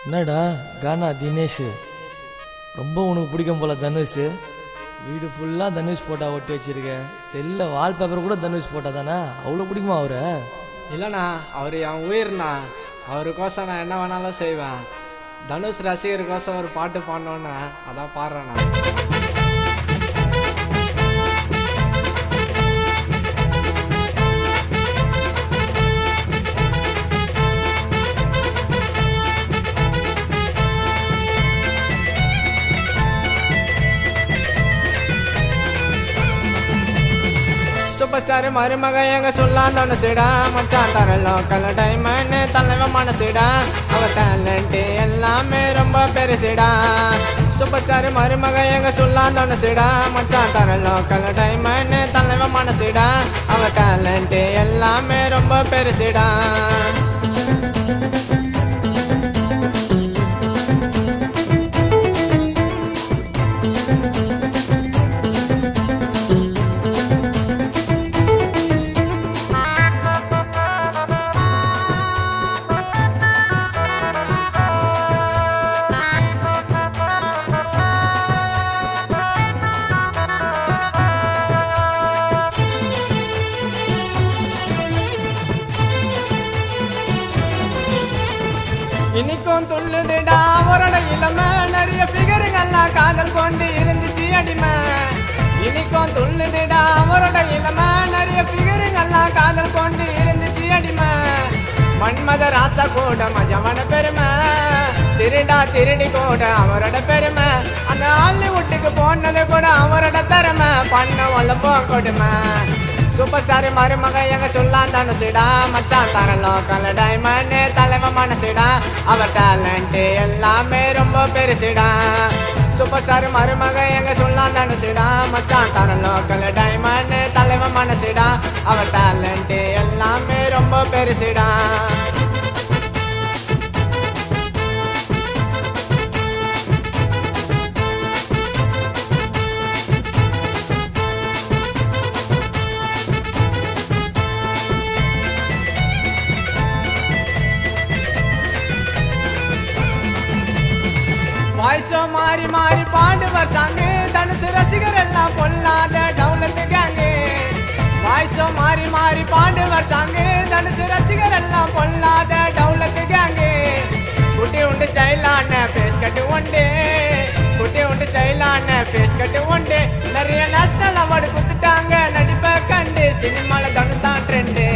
என்னடா கானா தினேஷ், ரொம்ப உனக்கு பிடிக்கும் போல தனுஷ். வீடு ஃபுல்லாக தனுஷ் போட்டா ஒட்டி வச்சிருக்க. செல்ல வால்பேப்பர் கூட தனுஷ் போட்டா தானே? அவ்வளோ பிடிக்குமா அவரை? இல்லைண்ணா, அவர் என் உயிர்ண்ணா. அவருக்கோசம் நான் என்ன வேணாலும் செய்வேன். தனுஷ் ரசிகருக்கோசம் ஒரு பாட்டு பாடணுன்னு அதான் பாடுறேண்ணா. சூப்பர் ஸ்டார் மருமக எங்க சொல்லாம் தனுஷிடா, மச்சான் தர லோக்கல் டைமண்ட் தலைவன் மனசிடா. அவ டேலண்ட் எல்லாமே ரொம்ப பெருசிடா. சூப்பர் ஸ்டார் மருமக எங்க சொல்லாம் தனுஷிடா, மச்சான் தர லோக்கல் டைமண்ட் தலைவன் மனசிடா. அவ டேலண்ட் எல்லாமே ரொம்ப பெருசிடா. இன்னைக்கும் துள்ளுதுடா அவரோட இளமை, நிறைய பிகருங்கெல்லாம் காதல் கொண்டு இருந்துச்சு அடிமை. இன்னைக்கும் துள்ளுதுடா அவரோட இளமை, நிறைய பிகருங்கெல்லாம் காதல் கொண்டு இருந்துச்சு அடிமை. மன்மத ராசா கூட மஜமான பெருமை, திருடா திருடி கூட அவரோட பெருமை. அந்த ஹாலிவுட்டுக்கு போனது கூட அவரோட திறமை, பண்ண வளப்போ கொடுமை. சூப்பர் ஸ்டார் மருமக எங்க சொல்லாம் தனுஷிடா, மச்சான் தர லோக்கல் டைமண்ட் தலைவன் மனசிடா. அவர் டேலண்ட் எல்லாமே ரொம்ப பெருசிடா. சூப்பர் ஸ்டார் மருமக எங்க சொல்லாம் தனுஷிடா, மச்சான் தர லோக்கல் டைமண்ட் தலைவன் மனசிடா. அவர் டேலண்ட் எல்லாமே ரொம்ப பெருசிடா. வாய்ஸோ மாறி மாறி பாடுவர் சாங்கு, தனுஷ் ரசிகர் எல்லாம் பொல்லாத டவுலத்து கேங்கு. வாய்ஸோ மாறி மாறி பாடுவர் சாங்கு, தனுஷ் ரசிகர் எல்லாம் பொல்லாத டவுலத்து கேங்கு. குட்டி உண்டு ஸ்டைலான பேஸ் கட்டு உண்டு, குட்டி உண்டு ஸ்டைலான பேஸ் கட்டு உண்டு. நிறைய நேஷனல் அவார்டு கொடுத்துட்டாங்க நடிப்பை கண்டு, சினிமால தனுஷ் தான் ட்ரெண்டு.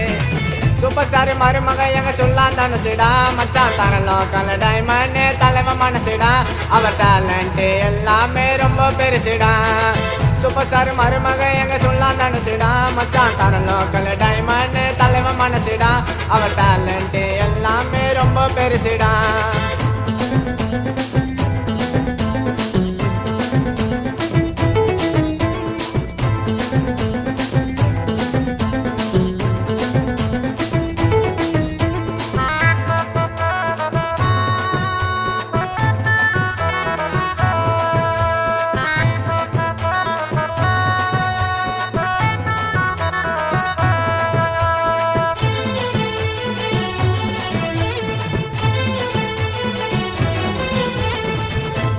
சூப்பர் ஸ்டார் மருமக எங்க சொல்லாம் தனுஷிடா, மச்சான் தர லோக்கல் டைமண்ட் தலைவன் மனசிடா. அவர் டேலண்ட் எல்லாமே ரொம்ப பெருசிடா. சூப்பர் ஸ்டார் மருமக எங்க சொல்லாம் தனுஷிடா, மச்சான் தர லோக்கல் டைமண்ட் தலைவன் மனசிடா. அவர் டேலண்ட் எல்லாமே ரொம்ப பெருசிடா.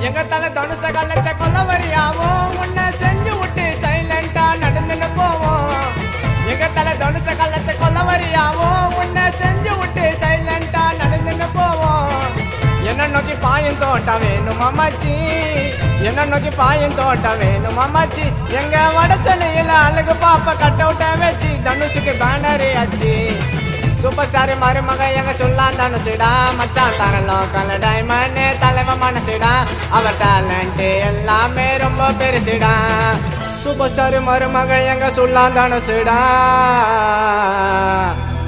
எங்க தலை தனுஷ கலச்ச கொல்லவரியாவும், உன்னை செஞ்சு விட்டு சைலண்டா நடந்துன்னு போவோம். எங்க தலை தனுஷ கலச்ச கொல்லவரியாவும், உன்னை செஞ்சு விட்டு சைலண்டா நடந்துன்னு போவோம். என்ன நோக்கி பாயும் தோட்டம் வேணும் அம்மாச்சி, என்ன நோக்கி பாயும் தோட்டம் வேணும் அம்மாச்சி. எங்க வடச்சென்னையில அழகு பாப்ப கட் அவுட்ட வச்சு தனுஷுக்கு பேனர் ஆச்சு. சூப்பர் ஸ்டார் மருமக எங்க சொல்லாம் தனுஷிடா, மச்சான் தர லோக்கல் டைமண்ட் தலைவன் மனசிடா. அவர் டேலண்ட் எல்லாமே ரொம்ப பெருசிடா. சூப்பர் ஸ்டார் மருமக எங்க சொல்லாம் தனுஷிடா,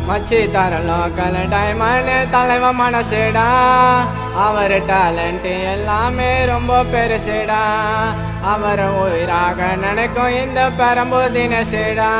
மச்சி தர லோக்கல் டைமண்ட் தலைவன் மனசிடா. அவர் டேலண்ட் எல்லாமே ரொம்ப பெருசிடா. அவர் உயிராக நினைக்கும் இந்த பெரம்பூர் தினசிடா.